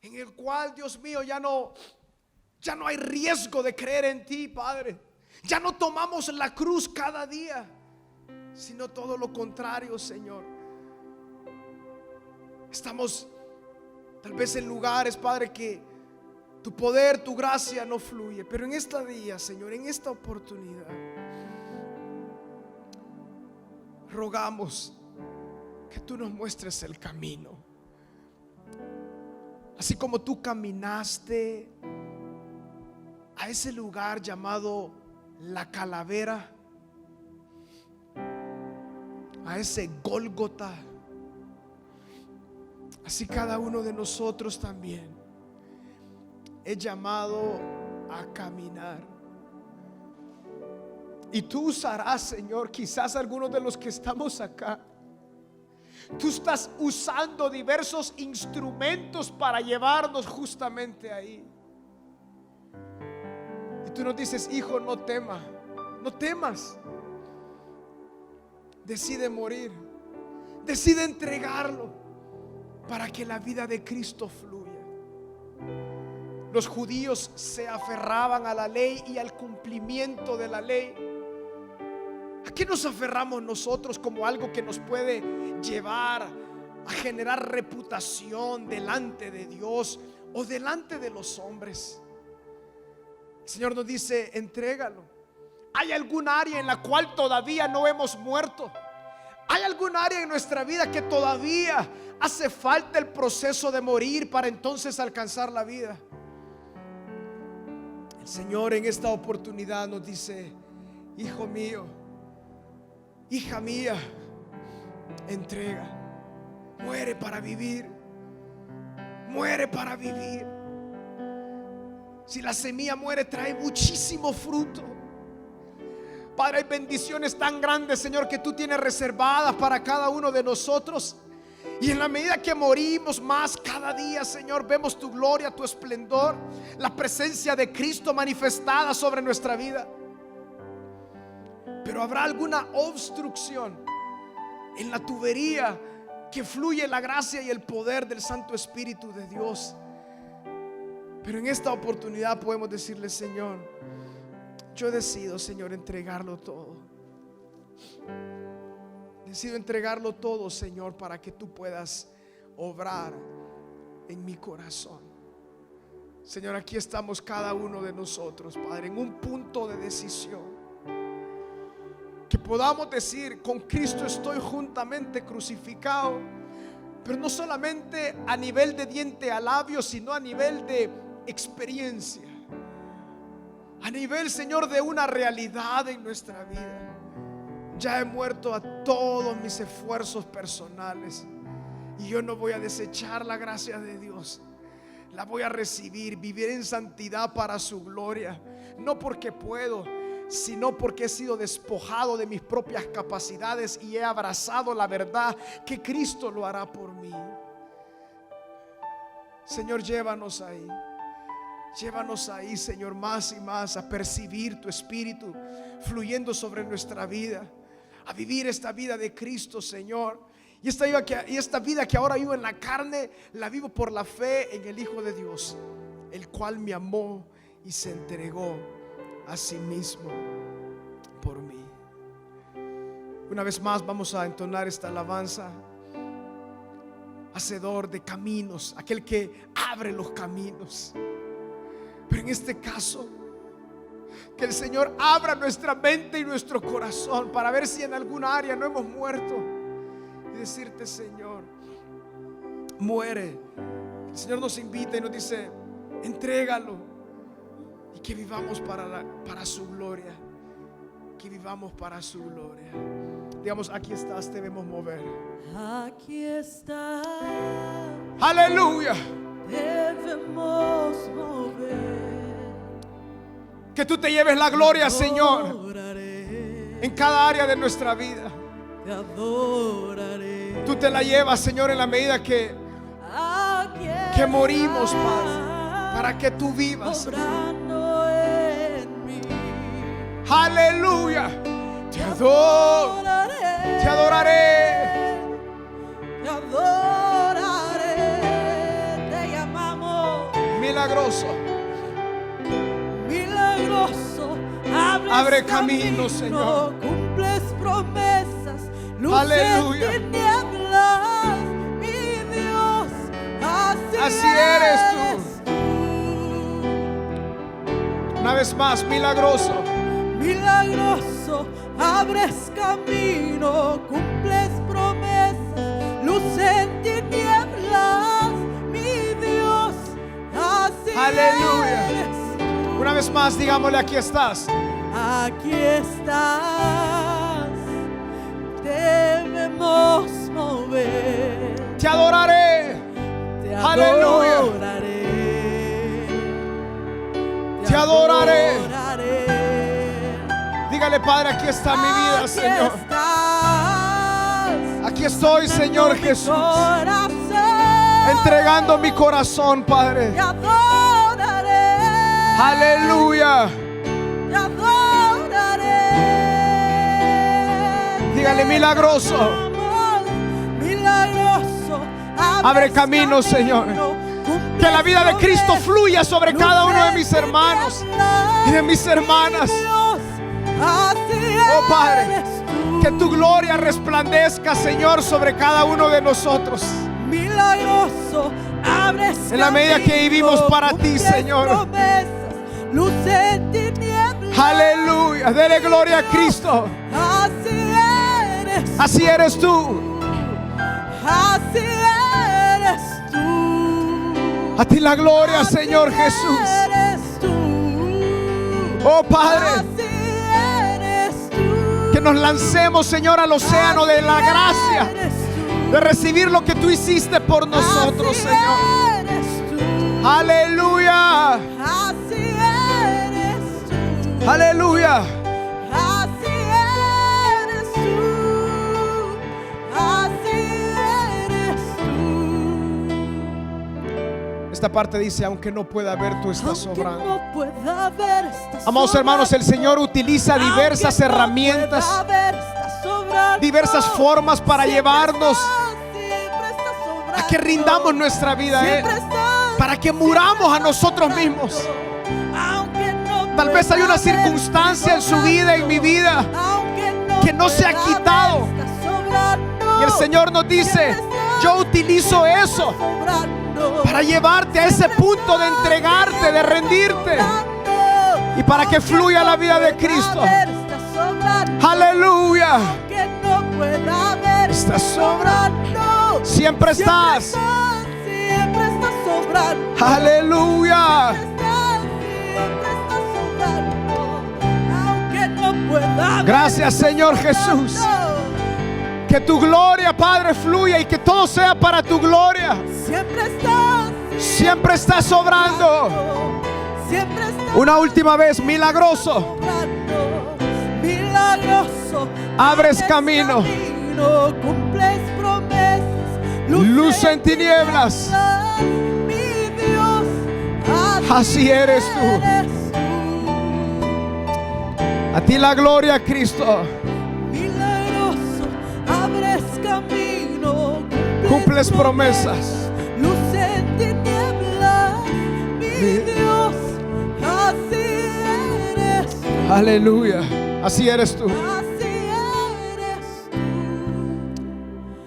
en el cual, Dios mío, ya no hay riesgo de creer en ti, Padre. Ya no tomamos la cruz cada día, sino todo lo contrario, Señor. Estamos tal vez en lugares, Padre, que tu poder, tu gracia no fluye. Pero en este día, Señor, en esta oportunidad, rogamos que tú nos muestres el camino. Así como tú caminaste a ese lugar llamado la Calavera, a ese Gólgota, así cada uno de nosotros también es llamado a caminar. Y tú usarás, Señor, quizás algunos de los que estamos acá, tú estás usando diversos instrumentos para llevarnos justamente ahí. Y tú nos dices: hijo, no temas. Decide morir, decide entregarlo para que la vida de Cristo fluya. Los judíos se aferraban a la ley y al cumplimiento de la ley. ¿A qué nos aferramos nosotros como algo que nos puede llevar a generar reputación delante de Dios o delante de los hombres? El Señor nos dice: entrégalo. ¿Hay algún área en la cual todavía no hemos muerto? ¿Hay algún área en nuestra vida que todavía hace falta el proceso de morir para entonces alcanzar la vida? El Señor en esta oportunidad nos dice: hijo mío, hija mía, entrega. Muere para vivir. Muere para vivir. Si la semilla muere, trae muchísimo fruto. Padre, hay bendiciones tan grandes, Señor, que tú tienes reservadas para cada uno de nosotros. Y en la medida que morimos más cada día, Señor, vemos tu gloria, tu esplendor, la presencia de Cristo manifestada sobre nuestra vida. Pero habrá alguna obstrucción en la tubería que fluye la gracia y el poder del Santo Espíritu de Dios. Pero en esta oportunidad podemos decirle: Señor, yo decido, Señor, entregarlo todo. Decido entregarlo todo, Señor, para que tú puedas obrar en mi corazón. Señor, aquí estamos cada uno de nosotros, Padre, en un punto de decisión. Que podamos decir: con Cristo estoy juntamente crucificado. Pero no solamente a nivel de diente a labio, sino a nivel de experiencia. A nivel, Señor, de una realidad en nuestra vida. Ya he muerto a todos mis esfuerzos personales, y yo no voy a desechar la gracia de Dios. La voy a recibir, vivir en santidad para su gloria. No porque puedo, sino porque he sido despojado de mis propias capacidades y he abrazado la verdad que Cristo lo hará por mí. Señor, llévanos ahí. Llévanos ahí, Señor, más y más a percibir tu Espíritu fluyendo sobre nuestra vida, a vivir esta vida de Cristo, Señor. Y esta vida que ahora vivo en la carne, la vivo por la fe en el Hijo de Dios, el cual me amó y se entregó a sí mismo por mí. Una vez más vamos a entonar esta alabanza. Hacedor de caminos, aquel que abre los caminos. Pero en este caso, que el Señor abra nuestra mente y nuestro corazón para ver si en alguna área no hemos muerto, y decirte: Señor, muere. El Señor nos invita y nos dice: entrégalo, y que vivamos para su gloria. Que vivamos para su gloria. Digamos: aquí estás, debemos mover. Aquí estás. Aleluya. Debemos mover. Que tú te lleves la gloria, Señor, Adoraré, en cada área de nuestra vida. te adoraré. Tú te la llevas, Señor, en la medida que morimos, Padre, para que tú vivas. Obrando en mí. Aleluya. Te adoraré. Te adoraré. Te adoraré. Te llamamos Milagroso. milagroso. Abre camino, Señor. Cumples promesas. Luz Aleluya. en tinieblas, mi Dios. Así eres tú. Una vez más, milagroso. Milagroso, abres camino, cumples promesas, luz en tinieblas, mi Dios, así Aleluya. eres tú. Una vez más, digámosle: aquí estás. Aquí estás, debemos mover. Te adoraré. Te Aleluya. adoraré. Te adoraré. adoraré. Dígale: Padre, aquí está mi vida, Aquí Señor. estás. Aquí estoy, Señor Mi Jesús, corazón. entregando mi corazón, Padre. Te adoraré. Aleluya. Te adoraré. Dígale: milagroso. Amor, milagroso. Abre camino, Señor. Que la vida de Cristo fluya sobre cada uno de mis hermanos y de mis hermanas. Oh Padre, que tu gloria resplandezca, Señor, sobre cada uno de nosotros. Milagroso, abres en la medida que vivimos para ti, cumples Señor. promesas, luz en tinieblas. Aleluya, dele gloria a Cristo. Así eres tú. Así eres tú. A ti la gloria, Así Señor Jesús. eres tú. Oh Padre, Así eres tú. que nos lancemos, Señor, al océano de la gracia, Eres tú. de recibir lo que tú hiciste por nosotros, Así Señor. eres tú. Aleluya. Así eres tú. Aleluya. Así eres tú. Así eres tú. Esta parte dice: aunque no pueda ver, tú estás Aunque obrando. no pueda ver, estás Amados hermanos, el Señor utiliza obrando. diversas Aunque no herramientas, pueda ver, estás obrando. diversas formas para Siempre llevarnos estás para que rindamos nuestra vida a Él, Siempre estás, para que muramos a nosotros mismos. aunque no Tal vez hay una pueda ver, circunstancia en su vida, en mi vida, aunque que no se ha pueda ver, quitado. está sobrando. Y el Señor nos dice: yo utilizo eso Sobrando. para llevarte a ese punto de entregarte, de rendirte, y para que fluya la vida de Cristo. Aleluya. Que no pueda ver, Está sobrando. Siempre estás. Siempre estás sobrando. Aleluya. Siempre estás sobrando. Aunque no pueda ver, Gracias, Señor Jesús. Que tu gloria, Padre, fluya y que todo sea para tu gloria. Siempre estás sobrando. Siempre estás Una última vez, milagroso. sobrando. Milagroso. Abres camino. Cumples promesas. Luz en tinieblas. Mi Dios, Así eres tú. A ti la gloria, Cristo. Milagroso, abres camino, Cumples promesas. luz en tinieblas, mi Dios, así eres tú, Aleluya. Así eres tú. así eres tú,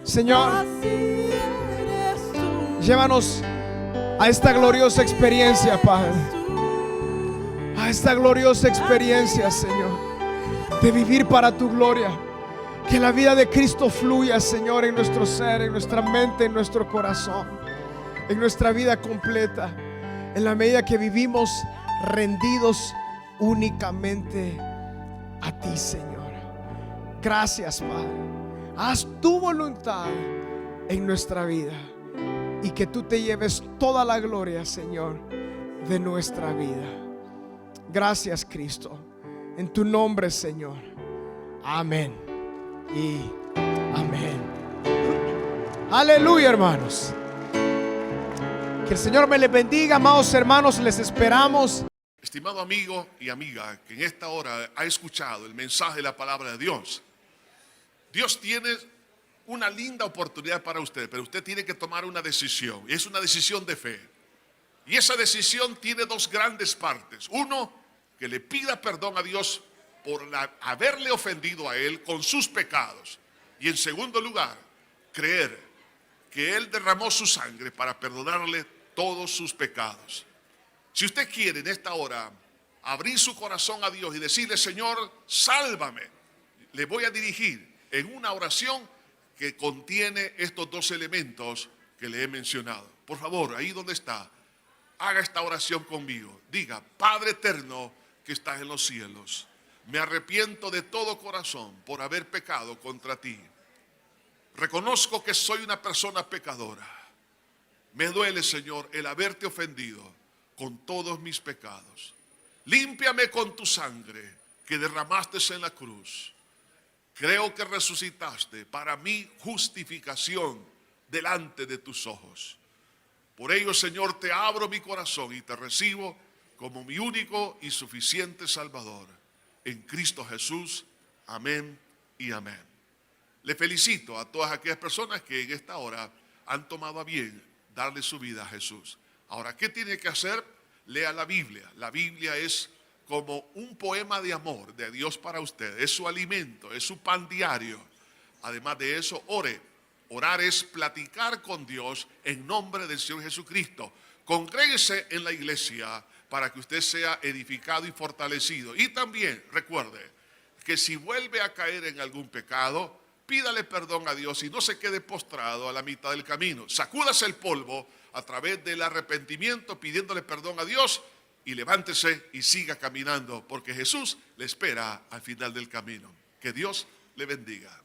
Señor, así eres tú, llévanos a esta gloriosa experiencia, Padre. A esta gloriosa experiencia, Señor, de vivir para tu gloria. Que la vida de Cristo fluya, Señor, en nuestro ser, en nuestra mente, en nuestro corazón, en nuestra vida completa, en la medida que vivimos rendidos únicamente a ti, Señor. Gracias, Padre. Haz tu voluntad en nuestra vida y que tú te lleves toda la gloria, Señor, de nuestra vida. Gracias, Cristo. En tu nombre, Señor. Amén y amén. Aleluya, hermanos. Que el Señor me les bendiga, amados hermanos. Les esperamos. Estimado amigo y amiga que en esta hora ha escuchado el mensaje de la palabra de Dios, Dios tiene una linda oportunidad para usted, pero usted tiene que tomar una decisión, y es una decisión de fe. Y esa decisión tiene dos grandes partes. Uno, que le pida perdón a Dios por haberle ofendido a Él con sus pecados. Y en segundo lugar, creer que Él derramó su sangre para perdonarle todos sus pecados. Si usted quiere en esta hora abrir su corazón a Dios y decirle: Señor, sálvame, le voy a dirigir en una oración que contiene estos dos elementos que le he mencionado. Por favor, ahí donde está, haga esta oración conmigo. Diga: Padre eterno que estás en los cielos, me arrepiento de todo corazón por haber pecado contra ti. Reconozco que soy una persona pecadora. Me duele, Señor, el haberte ofendido con todos mis pecados. Límpiame con tu sangre que derramaste en la cruz. Creo que resucitaste para mi justificación delante de tus ojos. Por ello, Señor, te abro mi corazón y te recibo como mi único y suficiente Salvador. En Cristo Jesús. Amén y amén. Le felicito a todas aquellas personas que en esta hora han tomado a bien darle su vida a Jesús. Ahora, ¿qué tiene que hacer? Lea la Biblia. La Biblia es como un poema de amor de Dios para usted. Es su alimento, es su pan diario. Además de eso, ore. Orar es platicar con Dios en nombre del Señor Jesucristo. Congréguese en la iglesia para que usted sea edificado y fortalecido. Y también recuerde que si vuelve a caer en algún pecado, pídale perdón a Dios y no se quede postrado a la mitad del camino. Sacúdase el polvo a través del arrepentimiento pidiéndole perdón a Dios y levántese y siga caminando porque Jesús le espera al final del camino. Que Dios le bendiga.